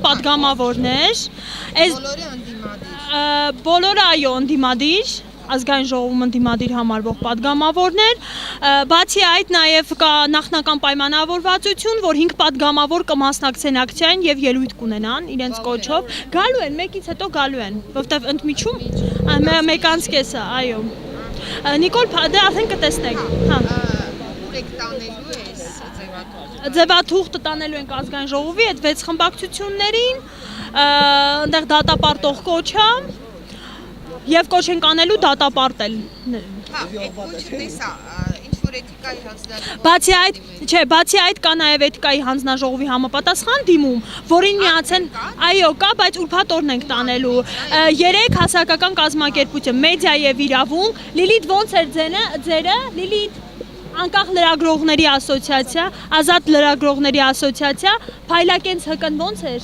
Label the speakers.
Speaker 1: պատգամավորներ, 7 պատգամավորներ, բոլորը այո ընդդիմադիր, ազգային ժողովում ընդդիմադիր համարվող պատգամավորներ, բացի այդ նաև կա նախնական պայմանավորվածություն, որ 5 պատգամավոր կմասնակցեն ակցիային եւ ելույթ կունենան իրենց կոչով, գալու են, մեկից հետո գալու են, որովհետեւ ընդմիջում մեկ անց կեսը, այո։ Նիկոլ, դե արդեն կտեսնեք, հա։
Speaker 2: Ուր եք տանելու ես ձևաթուղթը։
Speaker 1: Ձևաթուղթը տանելու ենք ազգային ժողովի այդ 6 խմբակցություններին, այնտեղ դատապարտող կոչա եւ կոչ ենք անելու դատապարտել։
Speaker 2: Հա, այդ կոչը տեսա, ինչ որ էթիկայի հանձնաժողով։
Speaker 1: Բացի այդ կա նաեւ էթիկայի հանձնաժողովի համապատասխան դիմում, որին միացեն, այո, կա, բայց ուրբաթ օրն ենք տանելու։ 3 հասարակական կազմակերպություն, մեդիա եւ իրավունք, Լիլիթ ոնց էր ձերը, Լիլիթ անկախ լրագրողների ասոցիացիա, ազատ լրագրողների ասոցիացիա, Փայլակենց ՀԿ-ն ոնց էր։